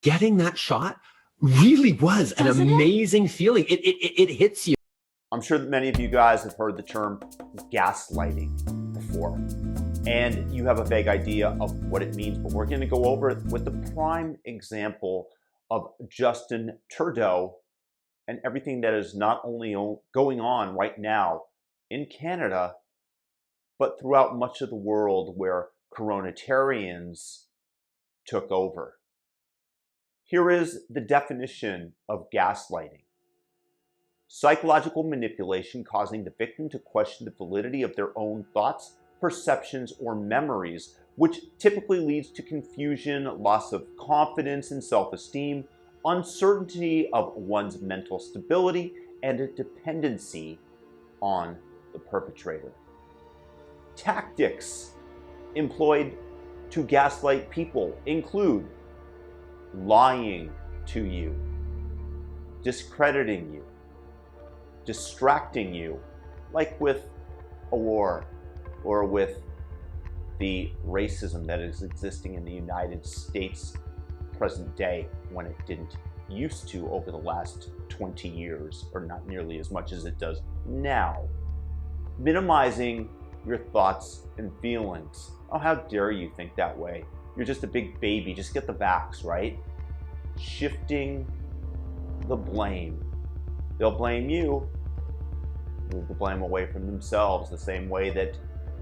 getting that shot really was an amazing feeling. It hits you. I'm sure that many of you guys have heard the term gaslighting before, and you have a vague idea of what it means, but we're going to go over it with the prime example of Justin Trudeau and everything that is not only going on right now in Canada, but throughout much of the world where coronatarians took over. Here is the definition of gaslighting. Psychological manipulation causing the victim to question the validity of their own thoughts, perceptions, or memories, which typically leads to confusion, loss of confidence and self-esteem, uncertainty of one's mental stability, and a dependency on the perpetrator. Tactics employed to gaslight people include lying to you, discrediting you, distracting you, like with a war or with the racism that is existing in the United States present day, when it didn't used to over the last 20 years, or not nearly as much as it does now. Minimizing your thoughts and feelings. Oh, how dare you think that way? You're just a big baby, just get the vax, right? Shifting the blame. They'll blame you, move the blame away from themselves, the same way that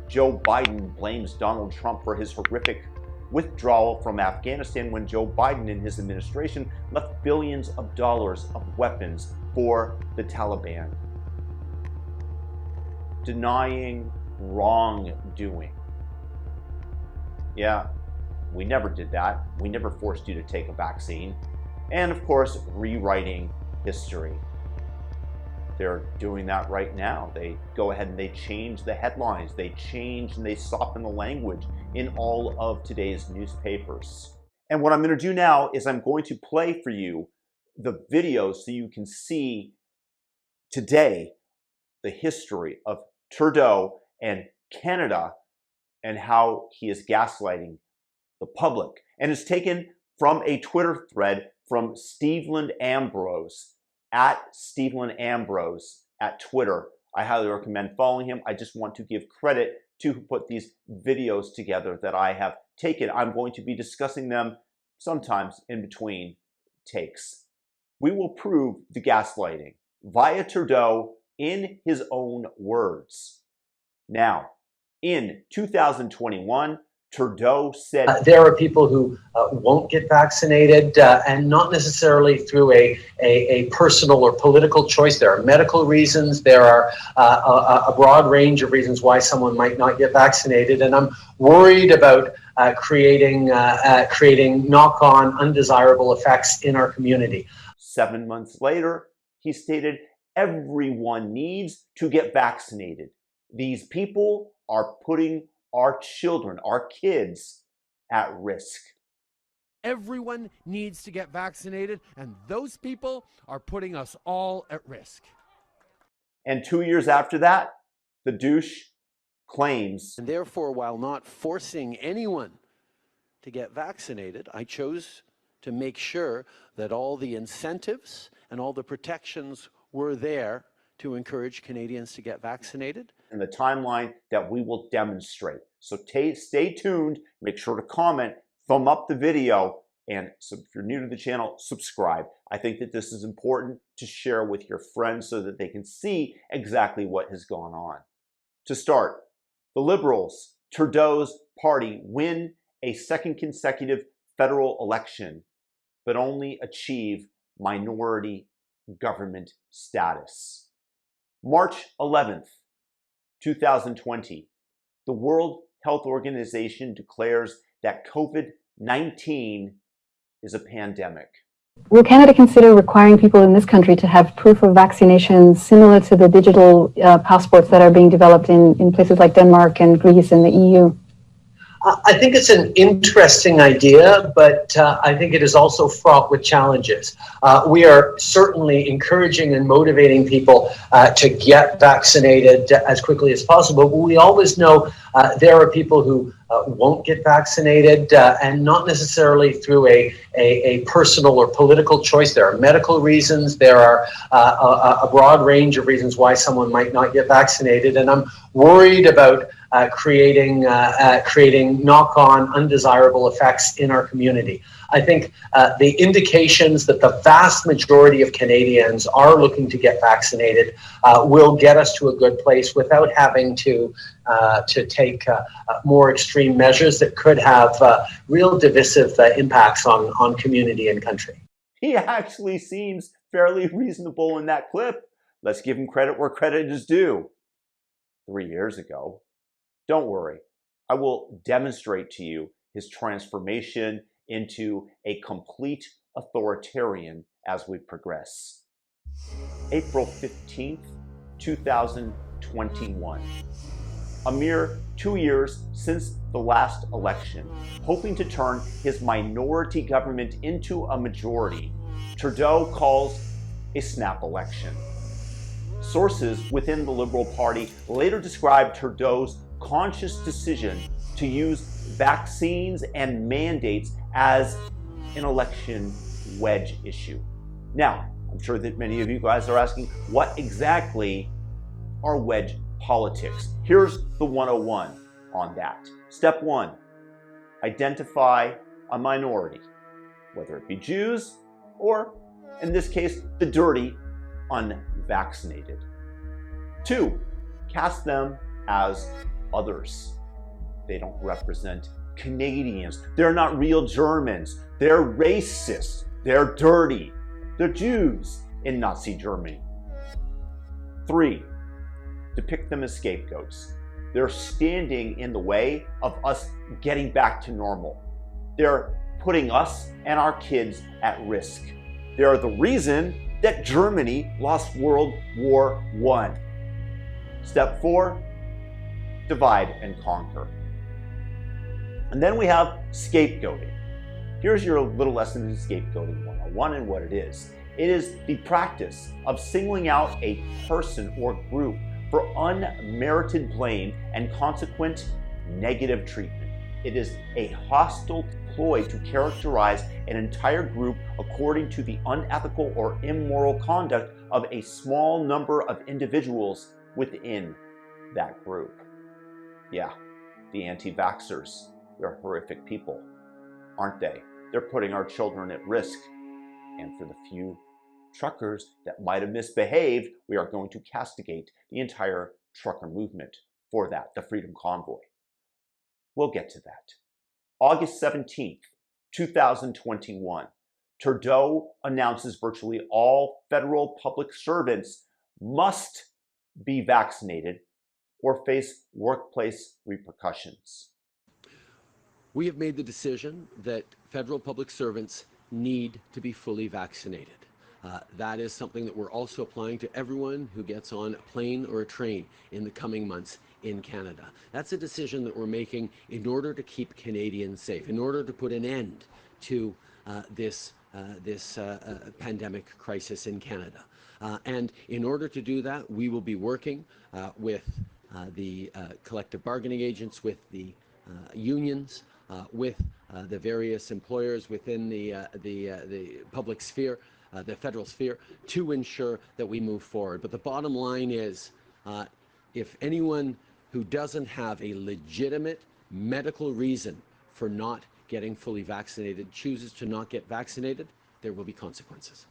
Joe Biden blames Donald Trump for his horrific withdrawal from Afghanistan when Joe Biden and his administration left billions of dollars of weapons for the Taliban. Denying wrongdoing. Yeah, we never did that. We never forced you to take a vaccine. And of course, rewriting history. They're doing that right now. They go ahead and they change the headlines. They change and they soften the language in all of today's newspapers. And what I'm going to do now is I'm going to play for you the video so you can see today the history of Trudeau and Canada and how he is gaslighting the public. And it's taken from a Twitter thread from Stephen Ambrose, at Stephen Ambrose at Twitter. I highly recommend following him. I just want to give credit to who put these videos together that I have taken. I'm going to be discussing them sometimes in between takes. We will prove the gaslighting via Trudeau in his own words. Now, in 2021, Trudeau said there are people who won't get vaccinated, and not necessarily through a personal or political choice. There are medical reasons. There are a broad range of reasons why someone might not get vaccinated, and I'm worried about creating knock-on undesirable effects in our community. 7 months later, he stated everyone needs to get vaccinated. These people are putting our children, our kids, at risk. Everyone needs to get vaccinated, and those people are putting us all at risk. And 2 years after that, the douche claims. And therefore, while not forcing anyone to get vaccinated, I chose to make sure that all the incentives and all the protections were there to encourage Canadians to get vaccinated. And the timeline that we will demonstrate. So stay tuned, make sure to comment, thumb up the video, and so if you're new to the channel, subscribe. I think that this is important to share with your friends so that they can see exactly what has gone on. To start, the Liberals, Trudeau's party, win a second consecutive federal election, but only achieve minority government status. March 11th, 2020, the World Health Organization declares that COVID-19 is a pandemic. Will Canada consider requiring people in this country to have proof of vaccination similar to the digital passports that are being developed in places like Denmark and Greece and the EU? I think it's an interesting idea, but I think it is also fraught with challenges. We are certainly encouraging and motivating people to get vaccinated as quickly as possible, but we always know there are people who won't get vaccinated, and not necessarily through a personal or political choice. There are medical reasons. There are a broad range of reasons why someone might not get vaccinated, and I'm worried about creating knock-on undesirable effects in our community. I think the indications that the vast majority of Canadians are looking to get vaccinated will get us to a good place without having to take more extreme measures that could have real divisive impacts on community and country. He actually seems fairly reasonable in that clip. Let's give him credit where credit is due. 3 years ago. Don't worry, I will demonstrate to you his transformation into a complete authoritarian as we progress. April 15th, 2021. A mere 2 years since the last election, hoping to turn his minority government into a majority, Trudeau calls a snap election. Sources within the Liberal Party later described Trudeau's conscious decision to use vaccines and mandates as an election wedge issue. Now, I'm sure that many of you guys are asking, what exactly are wedge politics? Here's the 101 on that. Step 1, identify a minority, whether it be Jews or, in this case, the dirty unvaccinated. 2, cast them as others. They don't represent Canadians. They're not real Germans. They're racist. They're dirty. They're Jews in Nazi Germany. 3, depict them as scapegoats. They're standing in the way of us getting back to normal. They're putting us and our kids at risk. They're the reason that Germany lost World War I. Step 4, divide and conquer. And then we have scapegoating. Here's your little lesson in scapegoating 101 and what it is. It is the practice of singling out a person or group for unmerited blame and consequent negative treatment. It is a hostile ploy to characterize an entire group according to the unethical or immoral conduct of a small number of individuals within that group. Yeah, the anti-vaxxers, they're horrific people, aren't they? They're putting our children at risk. And for the few truckers that might have misbehaved, we are going to castigate the entire trucker movement for that, the Freedom Convoy. We'll get to that. August 17th, 2021, Trudeau announces virtually all federal public servants must be vaccinated or face workplace repercussions. We have made the decision that federal public servants need to be fully vaccinated. That is something that we're also applying to everyone who gets on a plane or a train in the coming months in Canada. That's a decision that we're making in order to keep Canadians safe, in order to put an end to this pandemic crisis in Canada. And in order to do that, we will be working with the collective bargaining agents, with the unions, with the various employers within the public sphere, the federal sphere, to ensure that we move forward. But the bottom line is, if anyone who doesn't have a legitimate medical reason for not getting fully vaccinated chooses to not get vaccinated, there will be consequences.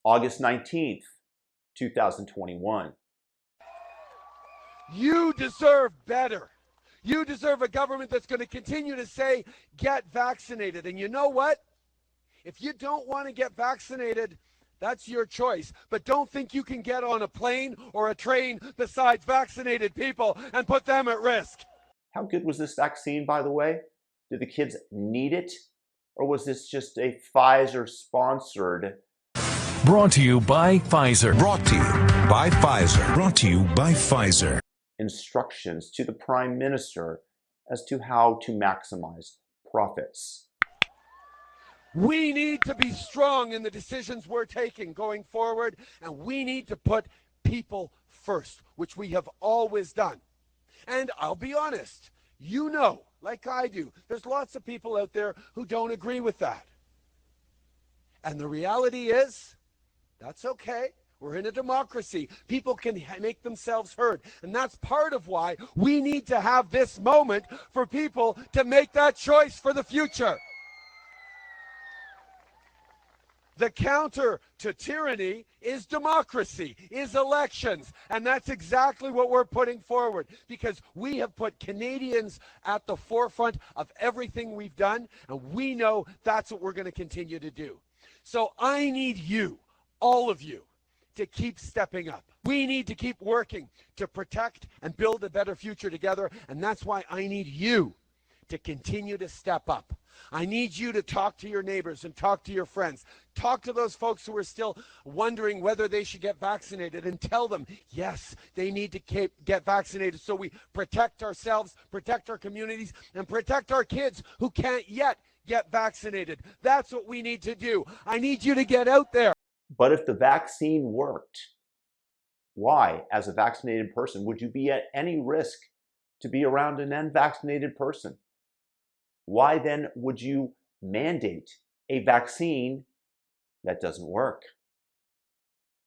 August 19th, 2021. You deserve better. You deserve a government that's going to continue to say, get vaccinated. And you know what? If you don't want to get vaccinated, that's your choice. But don't think you can get on a plane or a train besides vaccinated people and put them at risk. How good was this vaccine, by the way? Did the kids need it? Or was this just a Pfizer-sponsored? Brought to you by Pfizer. Brought to you by Pfizer. Brought to you by Pfizer. Instructions to the Prime Minister as to how to maximize profits. We need to be strong in the decisions we're taking going forward, and we need to put people first, which we have always done. And I'll be honest, you know, like I do. There's lots of people out there who don't agree with that. And the reality is, that's okay. We're in a democracy. People can make themselves heard. And that's part of why we need to have this moment for people to make that choice for the future. The counter to tyranny is democracy, is elections. And that's exactly what we're putting forward, because we have put Canadians at the forefront of everything we've done, and we know that's what we're going to continue to do. So I need you, all of you, to keep stepping up. We need to keep working to protect and build a better future together, and that's why I need you to continue to step up. I need you to talk to your neighbors and talk to your friends. Talk to those folks who are still wondering whether they should get vaccinated, and tell them, yes, they need to get vaccinated so we protect ourselves, protect our communities, and protect our kids who can't yet get vaccinated. That's what we need to do. I need you to get out there. But if the vaccine worked, why, as a vaccinated person, would you be at any risk to be around an unvaccinated person? Why then would you mandate a vaccine that doesn't work?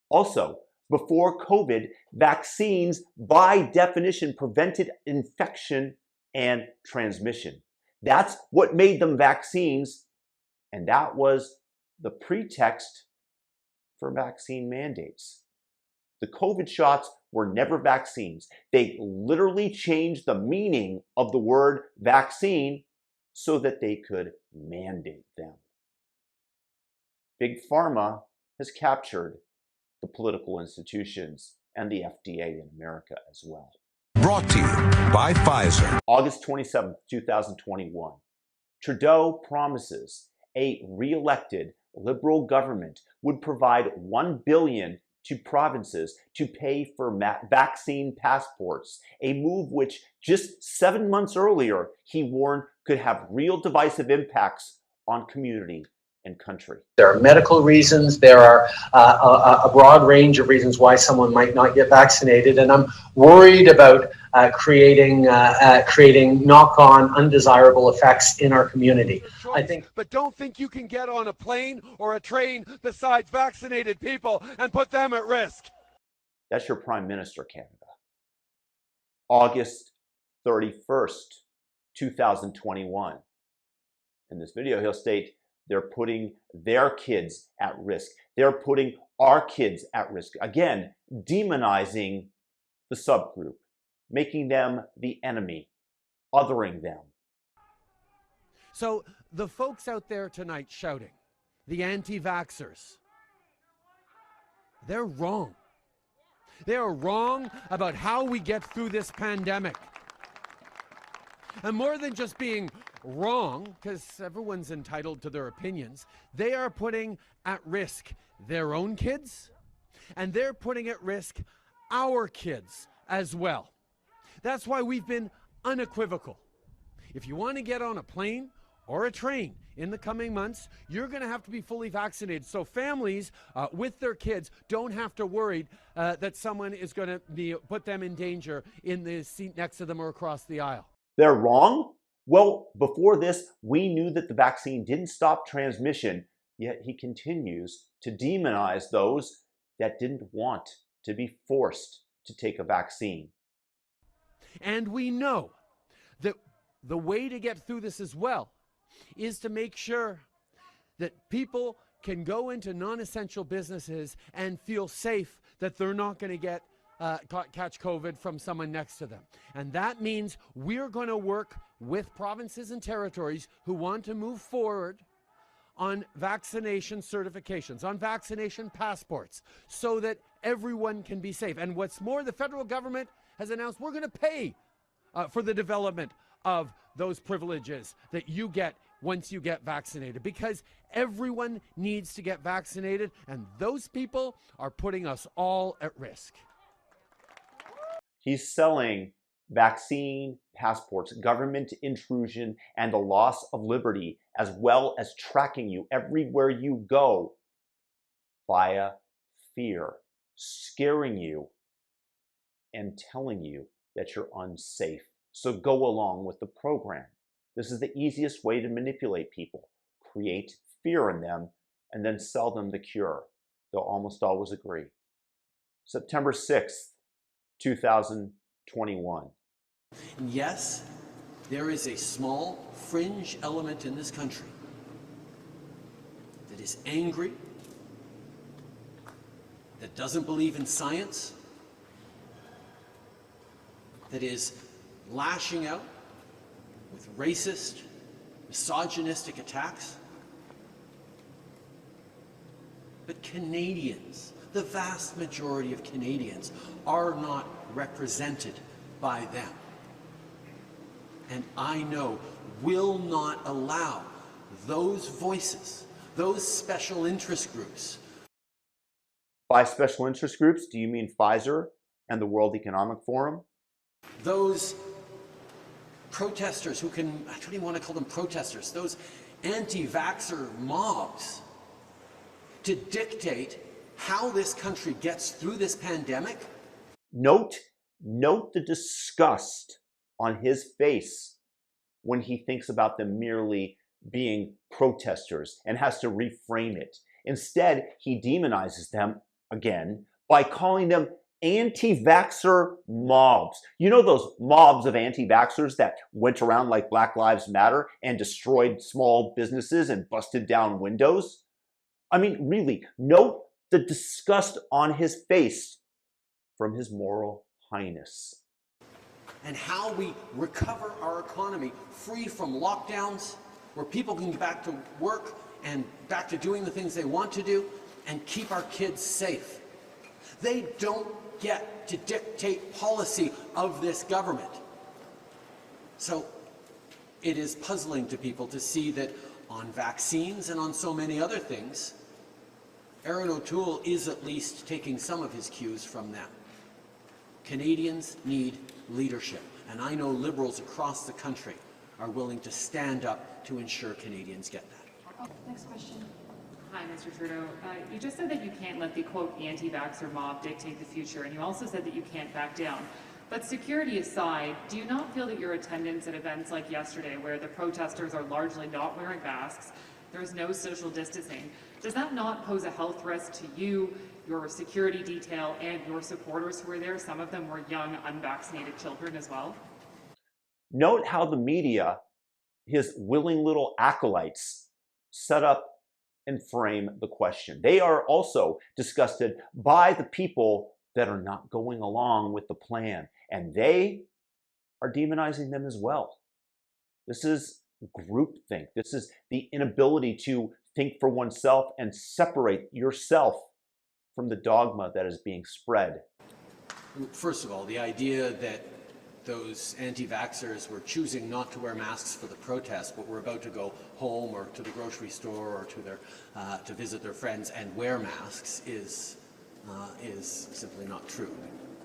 Also, before COVID, vaccines by definition prevented infection and transmission. That's what made them vaccines, and that was the pretext for vaccine mandates. The COVID shots were never vaccines. They literally changed the meaning of the word vaccine so that they could mandate them. Big Pharma has captured the political institutions and the FDA in America as well. Brought to you by Pfizer. August 27, 2021. Trudeau promises a re-elected Liberal government would provide $1 billion to provinces to pay for vaccine passports, a move which just 7 months earlier he warned could have real divisive impacts on community and country. There are medical reasons. There are a broad range of reasons why someone might not get vaccinated, and I'm worried about creating knock-on undesirable effects in our community. I think, but don't think you can get on a plane or a train besides vaccinated people and put them at risk. That's your Prime Minister, Canada. August 31st, 2021. In this video, he'll state, they're putting their kids at risk. They're putting our kids at risk. Again, demonizing the subgroup, making them the enemy, othering them. So the folks out there tonight shouting, the anti-vaxxers, they're wrong. They are wrong about how we get through this pandemic. And more than just being wrong, because everyone's entitled to their opinions, they are putting at risk their own kids, and they're putting at risk our kids as well. That's why we've been unequivocal. If you want to get on a plane or a train in the coming months, you're going to have to be fully vaccinated. So families with their kids don't have to worry that someone is going to put them in danger in the seat next to them or across the aisle. They're wrong? Well, before this, we knew that the vaccine didn't stop transmission, yet he continues to demonize those that didn't want to be forced to take a vaccine. And we know that the way to get through this as well is to make sure that people can go into non-essential businesses and feel safe that they're not going to get catch COVID from someone next to them. And that means we're going to work with provinces and territories who want to move forward on vaccination certifications, on vaccination passports, so that everyone can be safe. And what's more, the federal government has announced we're going to pay for the development of those privileges that you get once you get vaccinated, because everyone needs to get vaccinated, and those people are putting us all at risk. He's selling vaccine passports, government intrusion, and the loss of liberty, as well as tracking you everywhere you go via fear, scaring you, and telling you that you're unsafe. So go along with the program. This is the easiest way to manipulate people, create fear in them, and then sell them the cure. They'll almost always agree. September 6th, 2021. And yes, there is a small fringe element in this country that is angry, that doesn't believe in science, that is lashing out with racist, misogynistic attacks. But Canadians, the vast majority of Canadians, are not represented by them. And I know will not allow those voices, those special interest groups. By special interest groups, do you mean Pfizer and the World Economic Forum? Those protesters who can, I don't even want to call them protesters, those anti-vaxxer mobs, to dictate how this country gets through this pandemic? Note the disgust on his face when he thinks about them merely being protesters and has to reframe it. Instead, he demonizes them again by calling them anti-vaxxer mobs. You know those mobs of anti-vaxxers that went around like Black Lives Matter and destroyed small businesses and busted down windows? I mean, really, note the disgust on his face from His Moral Highness. And how we recover our economy free from lockdowns, where people can get back to work and back to doing the things they want to do, and keep our kids safe. They don't get to dictate policy of this government. So it is puzzling to people to see that on vaccines and on so many other things, Erin O'Toole is at least taking some of his cues from them. Canadians need leadership, and I know Liberals across the country are willing to stand up to ensure Canadians get that. Oh, next question. Hi, Mr. Trudeau. You just said that you can't let the, quote, anti-vaxxer mob dictate the future, and you also said that you can't back down. But security aside, do you not feel that your attendance at events like yesterday, where the protesters are largely not wearing masks, there's no social distancing, does that not pose a health risk to you, your security detail, and your supporters who were there? Some of them were young, unvaccinated children as well. Note how the media, his willing little acolytes, set up and frame the question. They are also disgusted by the people that are not going along with the plan, and they are demonizing them as well. This is groupthink. This is the inability to think for oneself and separate yourself from the dogma that is being spread. First of all, the idea that those anti-vaxxers were choosing not to wear masks for the protest, but were about to go home or to the grocery store or to their to visit their friends and wear masks is simply not true.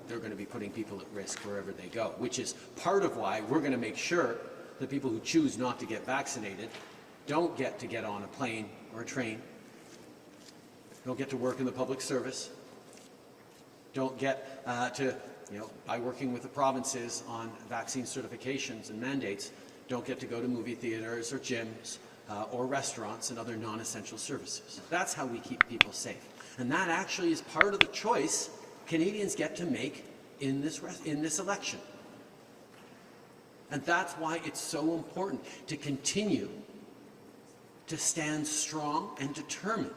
They're going to be putting people at risk wherever they go, which is part of why we're going to make sure that people who choose not to get vaccinated don't get on a plane or a train, don't get to work in the public service, don't get by working with the provinces on vaccine certifications and mandates, don't get to go to movie theaters or gyms or restaurants and other non-essential services. That's how we keep people safe. And that actually is part of the choice Canadians get to make in this election. And that's why it's so important to continue to stand strong and determined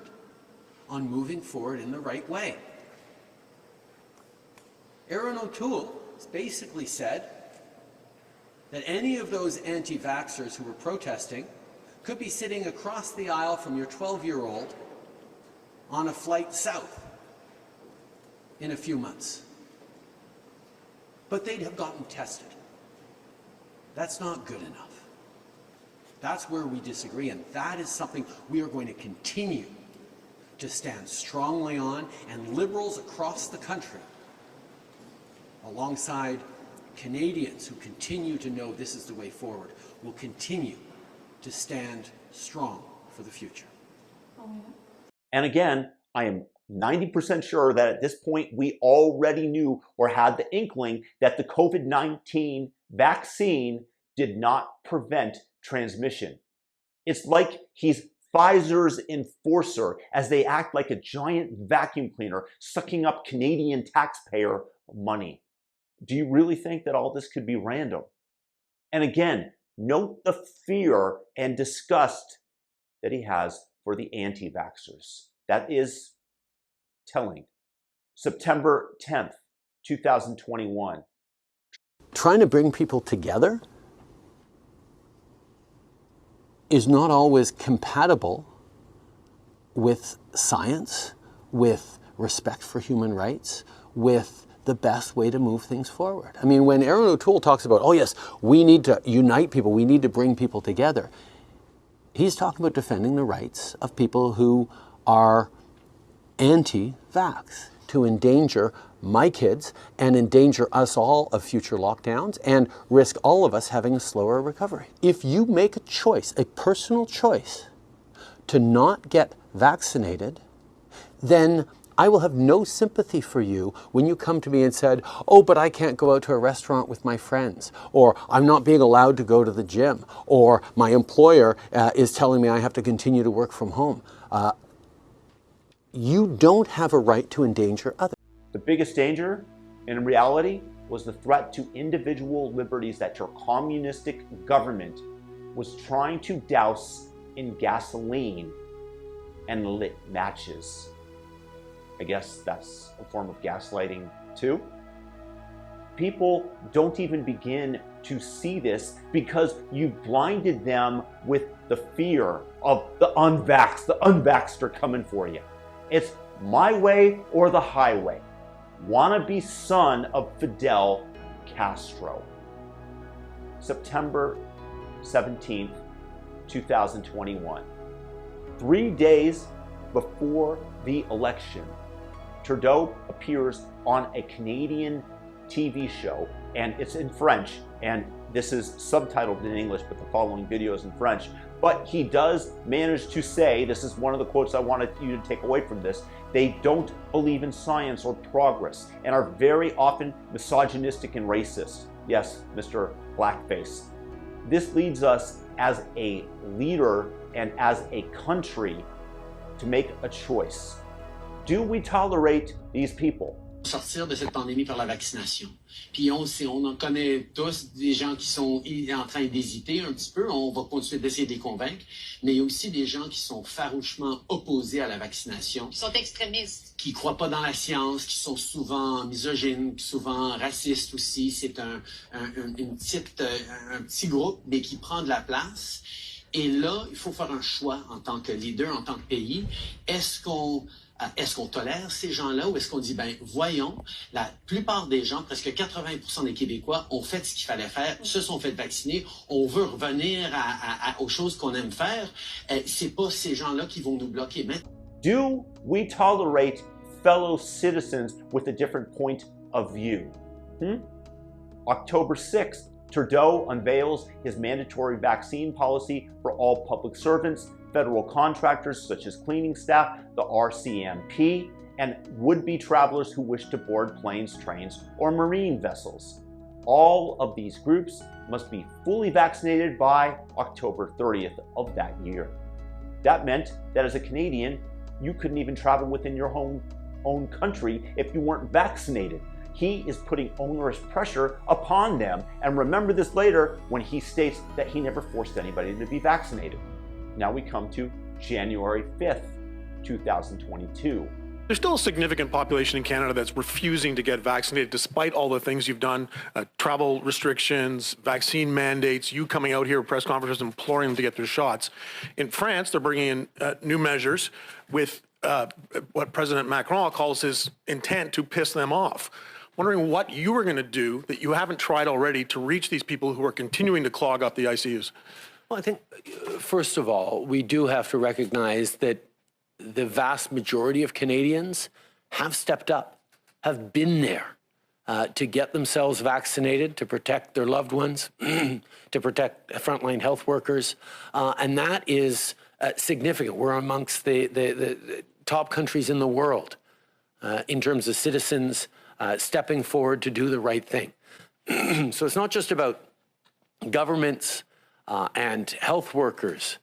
on moving forward in the right way. Erin O'Toole basically said that any of those anti-vaxxers who were protesting could be sitting across the aisle from your 12-year-old on a flight south in a few months. But they'd have gotten tested. That's not good enough. That's where we disagree, and that is something we are going to continue to stand strongly on, and Liberals across the country, alongside Canadians who continue to know this is the way forward, will continue to stand strong for the future. And again, I am 90% sure that at this point we already knew or had the inkling that the COVID-19 vaccine did not prevent transmission. It's like he's Pfizer's enforcer as they act like a giant vacuum cleaner sucking up Canadian taxpayer money. Do you really think that all this could be random? And again, note the fear and disgust that he has for the anti-vaxxers. That is telling. September 10th, 2021. Trying to bring people together is not always compatible with science, with respect for human rights, with the best way to move things forward. I mean, when Aaron O'Toole talks about, oh yes, we need to unite people, we need to bring people together, he's talking about defending the rights of people who are anti-vax, to endanger my kids and endanger us all of future lockdowns and risk all of us having a slower recovery. If you make a choice, a personal choice, to not get vaccinated, then I will have no sympathy for you when you come to me and said, oh, but I can't go out to a restaurant with my friends, or I'm not being allowed to go to the gym, or my employer is telling me I have to continue to work from home. You don't have a right to endanger others. The biggest danger, in reality, was the threat to individual liberties that your communistic government was trying to douse in gasoline and lit matches. I guess that's a form of gaslighting too. People don't even begin to see this because you blinded them with the fear of the unvaxxed are coming for you. It's my way or the highway. Wannabe son of Fidel Castro. September 17th, 2021. 3 days before the election, Trudeau appears on a Canadian TV show, and it's in French, and this is subtitled in English, but the following video is in French. But he does manage to say, this is one of the quotes I wanted you to take away from this, they don't believe in science or progress and are very often misogynistic and racist. Yes, Mr. Blackface. This leads us as a leader and as a country to make a choice. Do we tolerate these people? Sortir de cette pandémie par la vaccination. Puis on en connaît tous des gens qui sont en train d'hésiter un petit peu. On va continuer d'essayer de les convaincre. Mais il y a aussi des gens qui sont farouchement opposés à la vaccination. Qui sont extrémistes. Qui croient pas dans la science, qui sont souvent misogynes, souvent racistes aussi. C'est un petit groupe, mais qui prend de la place. Et là, il faut faire un choix en tant que leader, en tant que pays. Est-ce qu'on tolère ces gens-là ou est-ce qu'on dit, ben voyons, la plupart des gens, presque 80% des Québécois ont fait ce qu'il fallait faire, se sont fait vacciner, on veut revenir aux choses qu'on aime faire. C'est pas ces gens-là qui vont nous bloquer. Mais... Do we tolerate fellow citizens with a different point of view? October 6th, Trudeau unveils his mandatory vaccine policy for all public servants, federal contractors such as cleaning staff, the RCMP, and would-be travelers who wish to board planes, trains, or marine vessels. All of these groups must be fully vaccinated by October 30th of that year. That meant that as a Canadian, you couldn't even travel within your own country if you weren't vaccinated. He is putting onerous pressure upon them, and remember this later when he states that he never forced anybody to be vaccinated. Now we come to January 5th, 2022. There's still a significant population in Canada that's refusing to get vaccinated despite all the things you've done, travel restrictions, vaccine mandates, you coming out here at press conferences imploring them to get their shots. In France, they're bringing in new measures with what President Macron calls his intent to piss them off. Wondering what you were going to do that you haven't tried already to reach these people who are continuing to clog up the ICUs. Well, I think, first of all, we do have to recognize that the vast majority of Canadians have stepped up, have been there to get themselves vaccinated, to protect their loved ones, to protect frontline health workers. And that is significant. We're amongst the top countries in the world in terms of citizens stepping forward to do the right thing. So it's not just about governments and health workers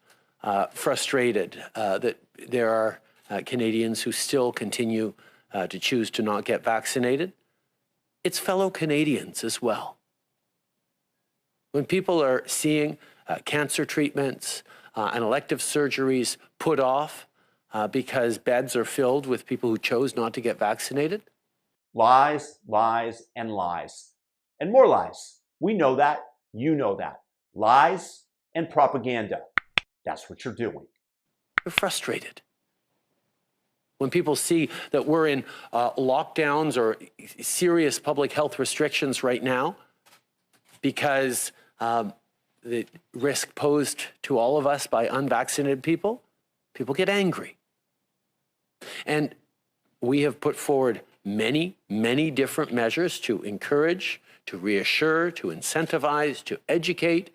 frustrated that there are Canadians who still continue to choose to not get vaccinated, it's fellow Canadians as well. When people are seeing cancer treatments and elective surgeries put off because beds are filled with people who chose not to get vaccinated. Lies, lies, and lies. And more lies. We know that. You know that. Lies and propaganda. That's what you're doing. They're frustrated. When people see that we're in lockdowns or serious public health restrictions right now because the risk posed to all of us by unvaccinated people, people get angry. And we have put forward many, many different measures to encourage, to reassure, to incentivize, to educate,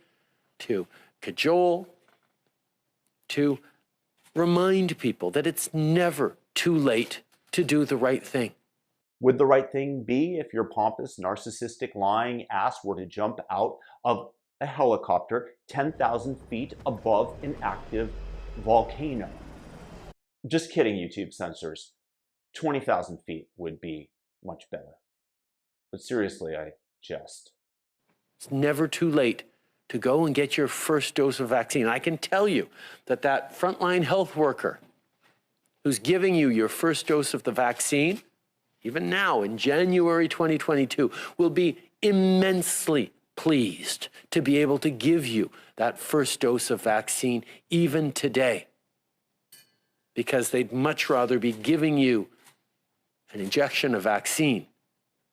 to cajole, to remind people that it's never too late to do the right thing. Would the right thing be if your pompous, narcissistic, lying ass were to jump out of a helicopter 10,000 feet above an active volcano? Just kidding, YouTube censors. 20,000 feet would be much better. But seriously, I jest. It's never too late to go and get your first dose of vaccine. I can tell you that that frontline health worker who's giving you your first dose of the vaccine, even now in January 2022, will be immensely pleased to be able to give you that first dose of vaccine even today, because they'd much rather be giving you an injection of vaccine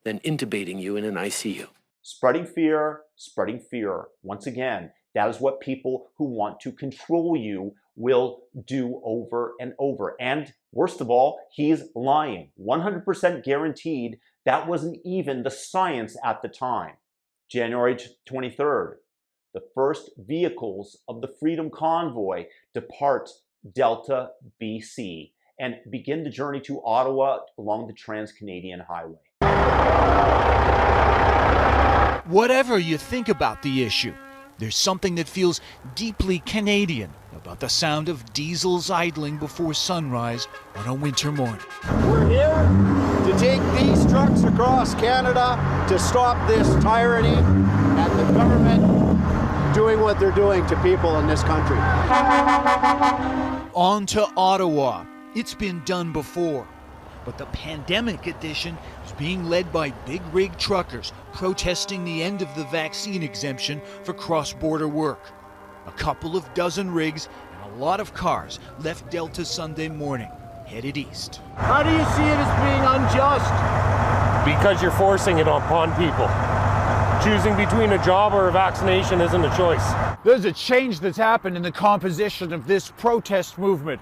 than intubating you in an ICU. Spreading fear, spreading fear. Once again, that is what people who want to control you will do over and over. And worst of all, he's lying. 100% guaranteed that wasn't even the science at the time. January 23rd, the first vehicles of the Freedom Convoy depart Delta, BC, and begin the journey to Ottawa along the Trans-Canadian Highway. Whatever you think about the issue, there's something that feels deeply Canadian about the sound of diesels idling before sunrise on a winter morning. We're here to take these trucks across Canada to stop this tyranny and the government doing what they're doing to people in this country. On to Ottawa. It's been done before. But the pandemic edition is being led by big rig truckers protesting the end of the vaccine exemption for cross-border work. A couple of dozen rigs and a lot of cars left Delta Sunday morning, headed east. How do you see it as being unjust? Because you're forcing it upon people. Choosing between a job or a vaccination isn't a choice. There's a change that's happened in the composition of this protest movement.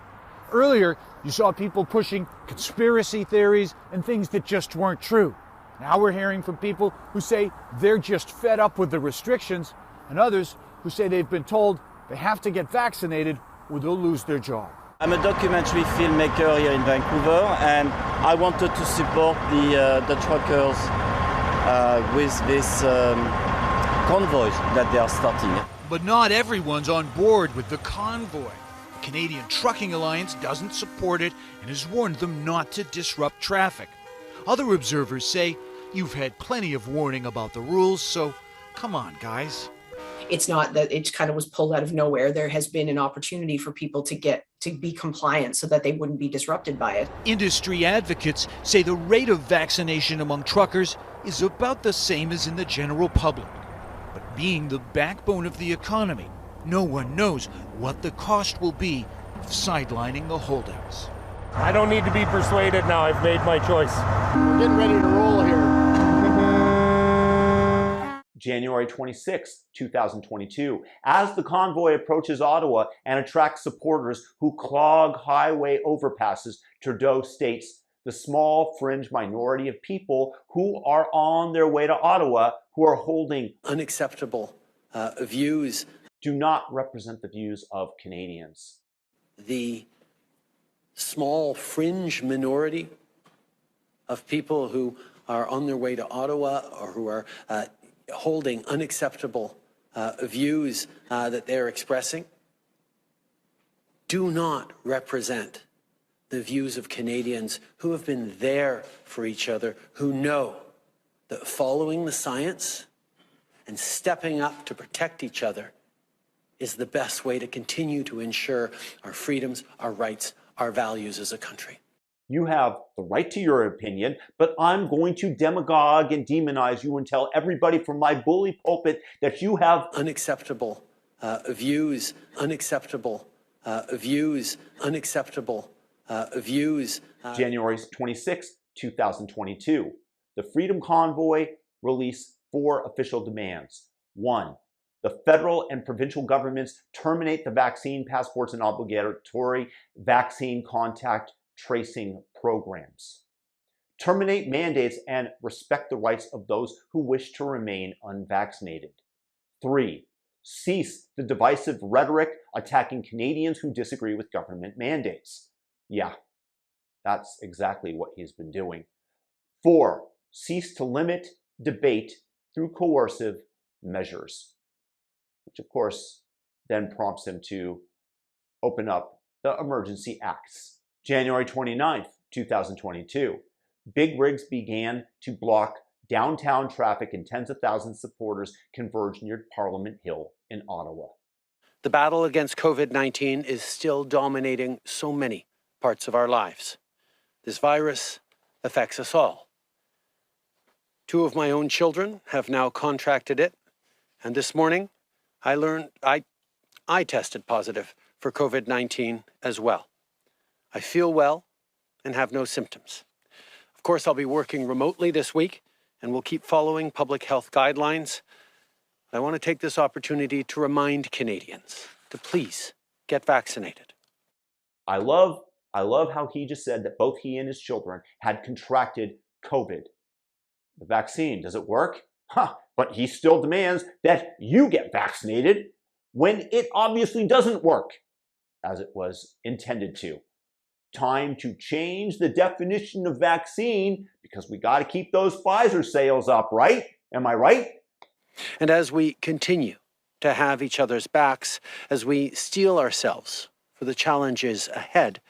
Earlier, you saw people pushing conspiracy theories and things that just weren't true. Now we're hearing from people who say they're just fed up with the restrictions, and others who say they've been told they have to get vaccinated or they'll lose their job. I'm a documentary filmmaker here in Vancouver, and I wanted to support the truckers with this convoy that they are starting. But not everyone's on board with the convoy. The Canadian Trucking Alliance doesn't support it and has warned them not to disrupt traffic. Other observers say you've had plenty of warning about the rules, so come on, guys. It's not that it kind of was pulled out of nowhere. There has been an opportunity for people to be compliant so that they wouldn't be disrupted by it. Industry advocates say the rate of vaccination among truckers is about the same as in the general public. But being the backbone of the economy, no one knows what the cost will be of sidelining the holdouts. I don't need to be persuaded now. I've made my choice. We're getting ready to roll here. January 26, 2022, as the convoy approaches Ottawa and attracts supporters who clog highway overpasses, Trudeau states the small fringe minority of people who are on their way to Ottawa who are holding unacceptable views do not represent the views of Canadians. The small fringe minority of people who are on their way to Ottawa or who are holding unacceptable views that they're expressing do not represent the views of Canadians who have been there for each other, who know that following the science and stepping up to protect each other is the best way to continue to ensure our freedoms, our rights, our values as a country. You have the right to your opinion, but I'm going to demagogue and demonize you and tell everybody from my bully pulpit that you have unacceptable views, unacceptable views, unacceptable views. January 26, 2022. The Freedom Convoy released 4 official demands. 1. The federal and provincial governments terminate the vaccine passports and obligatory vaccine contact tracing programs. Terminate mandates and respect the rights of those who wish to remain unvaccinated. 3. Cease the divisive rhetoric attacking Canadians who disagree with government mandates. Yeah, that's exactly what he's been doing. 4. Cease to limit debate through coercive measures, which of course then prompts him to open up the emergency acts. January 29th, 2022, big rigs began to block downtown traffic and tens of thousands of supporters converged near Parliament Hill in Ottawa. The battle against COVID-19 is still dominating so many parts of our lives. This virus affects us all. 2 of my own children have now contracted it, and this morning I learned I tested positive for COVID-19 as well. I feel well and have no symptoms. Of course, I'll be working remotely this week and will keep following public health guidelines. I want to take this opportunity to remind Canadians to please get vaccinated. I love how he just said that both he and his children had contracted COVID. The vaccine, does it work? But he still demands that you get vaccinated when it obviously doesn't work as it was intended to. Time to change the definition of vaccine because we got to keep those Pfizer sales up, right? Am I right? And as we continue to have each other's backs, as we steel ourselves for the challenges ahead,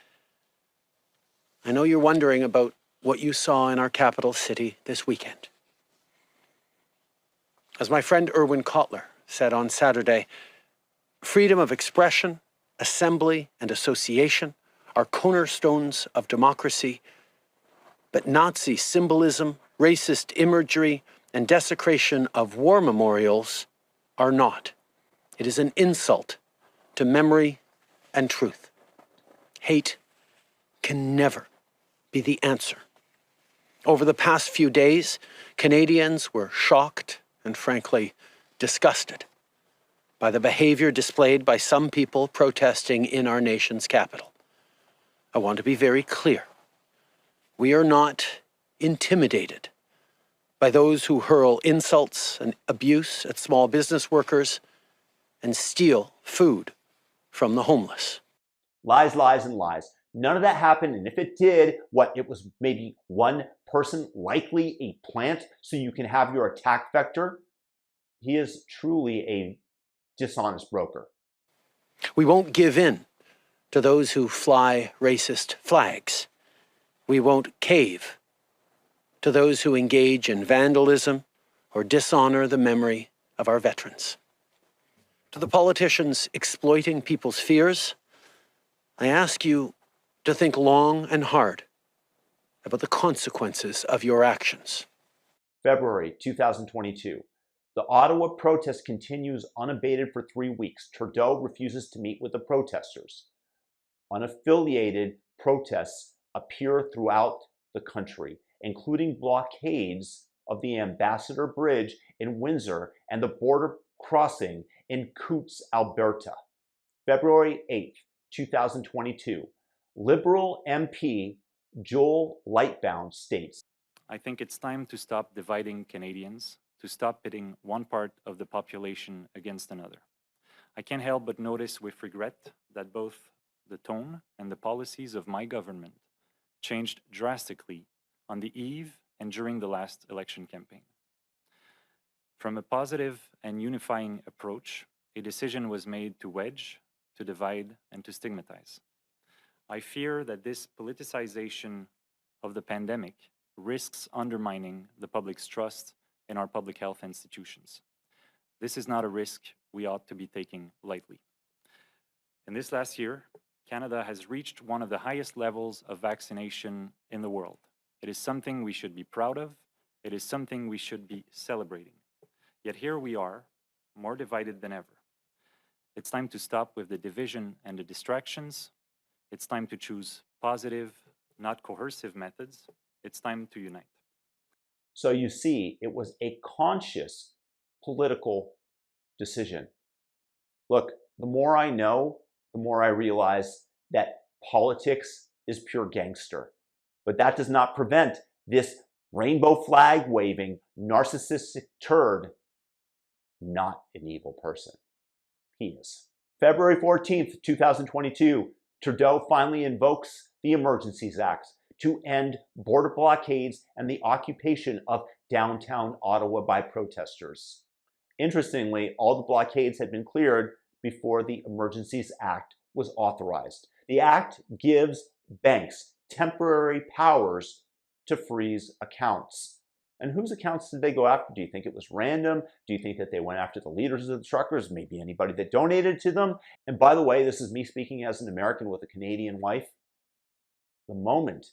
I know you're wondering about what you saw in our capital city this weekend. As my friend Erwin Kotler said on Saturday, freedom of expression, assembly, and association are cornerstones of democracy, but Nazi symbolism, racist imagery, and desecration of war memorials are not. It is an insult to memory and truth. Hate can never be the answer. Over the past few days, Canadians were shocked and frankly disgusted by the behavior displayed by some people protesting in our nation's capital. I want to be very clear. We are not intimidated by those who hurl insults and abuse at small business workers and steal food from the homeless. Lies, lies, and lies. None of that happened, and if it did, it was maybe one person, likely a plant, so you can have your attack vector. He is truly a dishonest broker. We won't give in to those who fly racist flags. We won't cave to those who engage in vandalism or dishonor the memory of our veterans. To the politicians exploiting people's fears, I ask you to think long and hard about the consequences of your actions. February 2022. The Ottawa protest continues unabated for 3 weeks. Trudeau refuses to meet with the protesters. Unaffiliated protests appear throughout the country, including blockades of the Ambassador Bridge in Windsor and the border crossing in Coutts, Alberta. February 8th, 2022. Liberal MP Joel Lightbound states, I think it's time to stop dividing Canadians, to stop pitting one part of the population against another. I can't help but notice with regret that both the tone and the policies of my government changed drastically on the eve and during the last election campaign. From a positive and unifying approach, a decision was made to wedge, to divide, and to stigmatize. I fear that this politicization of the pandemic risks undermining the public's trust in our public health institutions. This is not a risk we ought to be taking lightly. In this last year, Canada has reached one of the highest levels of vaccination in the world. It is something we should be proud of. It is something we should be celebrating. Yet here we are, more divided than ever. It's time to stop with the division and the distractions. It's time to choose positive, not coercive methods. It's time to unite. So you see, it was a conscious political decision. Look, the more I know, the more I realize that politics is pure gangster. But that does not prevent this rainbow flag waving, narcissistic turd not an evil person. He is. February 14th, 2022, Trudeau finally invokes the Emergencies Act to end border blockades and the occupation of downtown Ottawa by protesters. Interestingly, all the blockades had been cleared before the Emergencies Act was authorized. The act gives banks temporary powers to freeze accounts. And whose accounts did they go after? Do you think it was random? Do you think that they went after the leaders of the truckers? Maybe anybody that donated to them? And by the way, this is me speaking as an American with a Canadian wife. The moment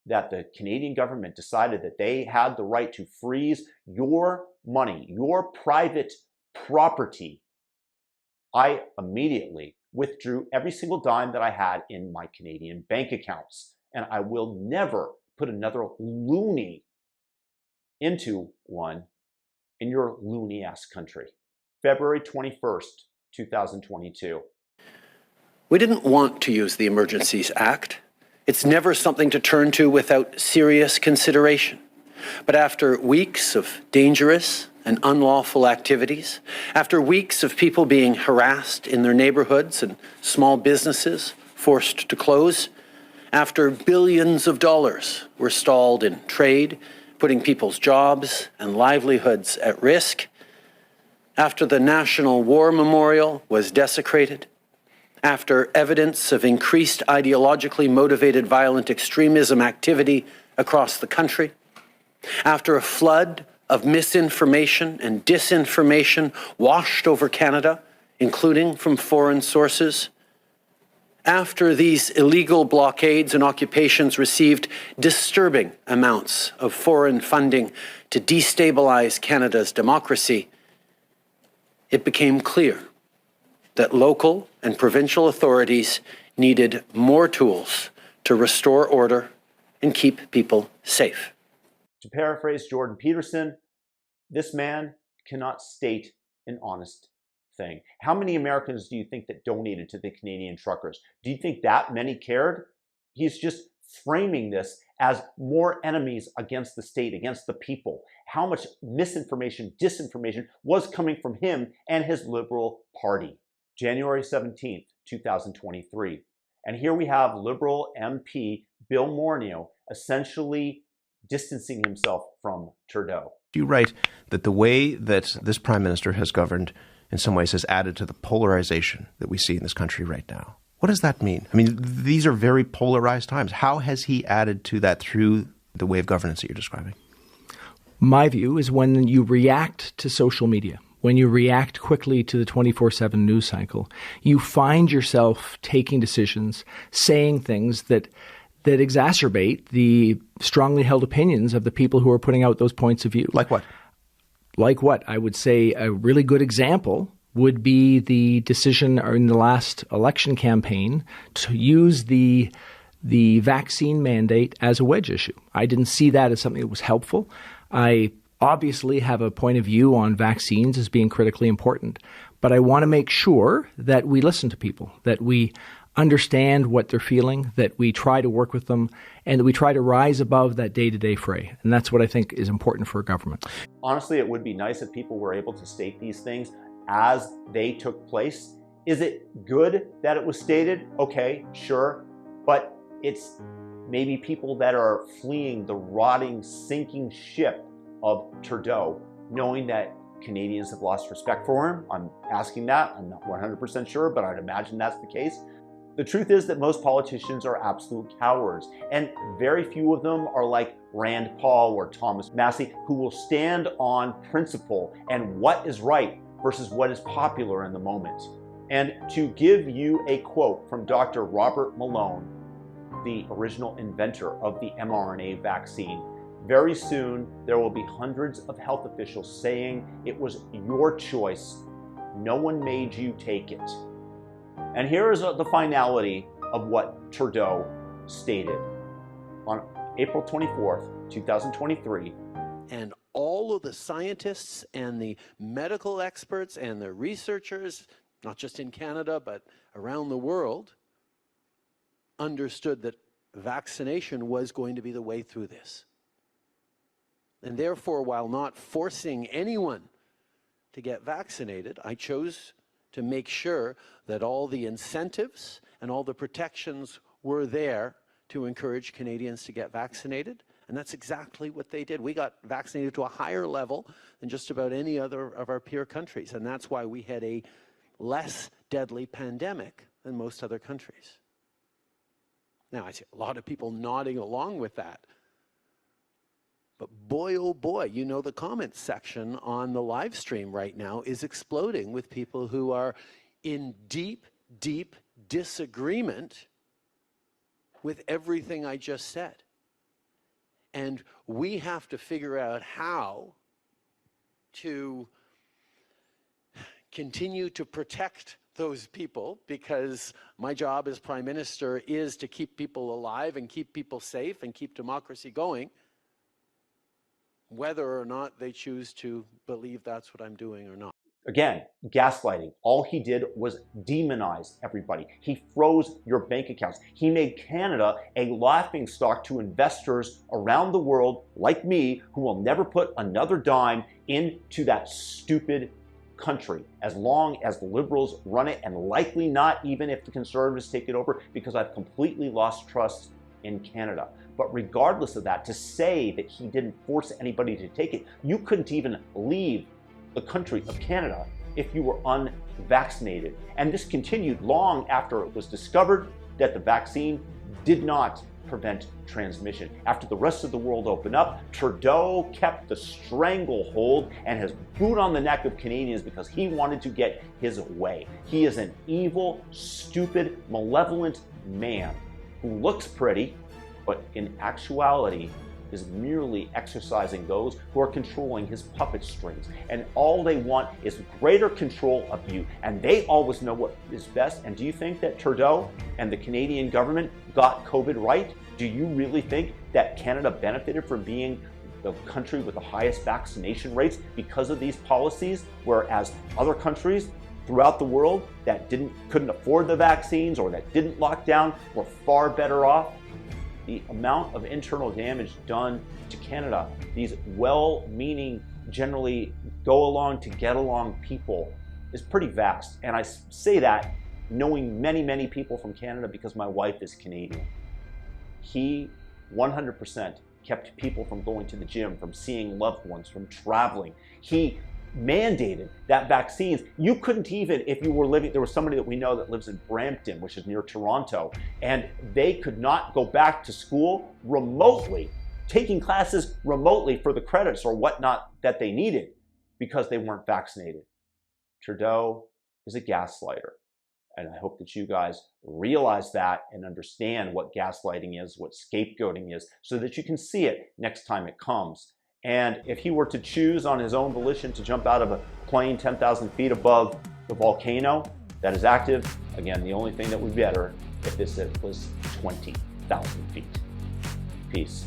that the Canadian government decided that they had the right to freeze your money, your private property, I immediately withdrew every single dime that I had in my Canadian bank accounts. And I will never put another loony into one in your loony-ass country. February 21st, 2022. We didn't want to use the Emergencies Act. It's never something to turn to without serious consideration. But after weeks of dangerous and unlawful activities, after weeks of people being harassed in their neighborhoods and small businesses forced to close, after billions of dollars were stalled in trade, putting people's jobs and livelihoods at risk, after the National War Memorial was desecrated, after evidence of increased ideologically motivated violent extremism activity across the country, after a flood of misinformation and disinformation washed over Canada, including from foreign sources, after these illegal blockades and occupations received disturbing amounts of foreign funding to destabilize Canada's democracy, it became clear that local and provincial authorities needed more tools to restore order and keep people safe. To paraphrase Jordan Peterson, this man cannot state an honest thing. How many Americans do you think that donated to the Canadian truckers? Do you think that many cared? He's just framing this as more enemies against the state, against the people. How much misinformation, disinformation was coming from him and his Liberal Party. January 17th, 2023. And here we have Liberal MP Bill Morneau essentially distancing himself from Trudeau. You write that the way that this Prime Minister has governed in some ways has added to the polarization that we see in this country right now. What does that mean? I mean, these are very polarized times. How has he added to that through the way of governance that you're describing? My view is when you react to social media, when you react quickly to the 24/7 news cycle, you find yourself taking decisions, saying things that exacerbate the strongly held opinions of the people who are putting out those points of view. Like what? Like what? I would say a really good example would be the decision in the last election campaign to use the vaccine mandate as a wedge issue. I didn't see that as something that was helpful. I obviously have a point of view on vaccines as being critically important, but I want to make sure that we listen to people, that we understand what they're feeling, that we try to work with them, and that we try to rise above that day-to-day fray. And that's what I think is important for a government. Honestly, it would be nice if people were able to state these things as they took place. Is it good that it was stated? Okay, sure. But it's maybe people that are fleeing the rotting, sinking ship of Trudeau, knowing that Canadians have lost respect for him. I'm asking that. I'm not 100% sure, but I'd imagine that's the case. The truth is that most politicians are absolute cowards, and very few of them are like Rand Paul or Thomas Massey, who will stand on principle and what is right versus what is popular in the moment. And to give you a quote from Dr. Robert Malone, the original inventor of the mRNA vaccine, very soon there will be hundreds of health officials saying it was your choice. No one made you take it. And here is the finality of what Trudeau stated on April 24th, 2023. And all of the scientists and the medical experts and the researchers, not just in Canada, but around the world, understood that vaccination was going to be the way through this. And therefore, while not forcing anyone to get vaccinated, I chose to make sure that all the incentives and all the protections were there to encourage Canadians to get vaccinated. And that's exactly what they did. We got vaccinated to a higher level than just about any other of our peer countries. And that's why we had a less deadly pandemic than most other countries. Now, I see a lot of people nodding along with that. But boy, oh boy, you know, the comments section on the live stream right now is exploding with people who are in deep, deep disagreement with everything I just said. And we have to figure out how to continue to protect those people, because my job as Prime Minister is to keep people alive and keep people safe and keep democracy going, whether or not they choose to believe that's what I'm doing or not. Again, gaslighting. All he did was demonize everybody. He froze your bank accounts. He made Canada a laughingstock to investors around the world like me, who will never put another dime into that stupid country as long as the Liberals run it, and likely not even if the Conservatives take it over, because I've completely lost trust in Canada. But regardless of that, to say that he didn't force anybody to take it, you couldn't even leave the country of Canada if you were unvaccinated. And this continued long after it was discovered that the vaccine did not prevent transmission. After the rest of the world opened up, Trudeau kept the stranglehold and his boot on the neck of Canadians because he wanted to get his way. He is an evil, stupid, malevolent man who looks pretty, but in actuality is merely exercising those who are controlling his puppet strings. And all they want is greater control of you, and they always know what is best. And do you think that Trudeau and the Canadian government got COVID right? Do you really think that Canada benefited from being the country with the highest vaccination rates because of these policies, whereas other countries throughout the world that couldn't afford the vaccines or that didn't lock down were far better off? The amount of internal damage done to Canada, these well-meaning, generally go along to get along people, is pretty vast. And I say that knowing many, many people from Canada because my wife is Canadian. He 100% kept people from going to the gym, from seeing loved ones, from traveling. He mandated that vaccines, you couldn't even, if you were living, there was somebody that we know that lives in Brampton, which is near Toronto, and they could not go back to school remotely, taking classes remotely for the credits or whatnot that they needed because they weren't vaccinated. Trudeau is a gaslighter. And I hope that you guys realize that and understand what gaslighting is, what scapegoating is, so that you can see it next time it comes. And if he were to choose on his own volition to jump out of a plane 10,000 feet above the volcano that is active, again, the only thing that would be better if this was 20,000 feet. Peace.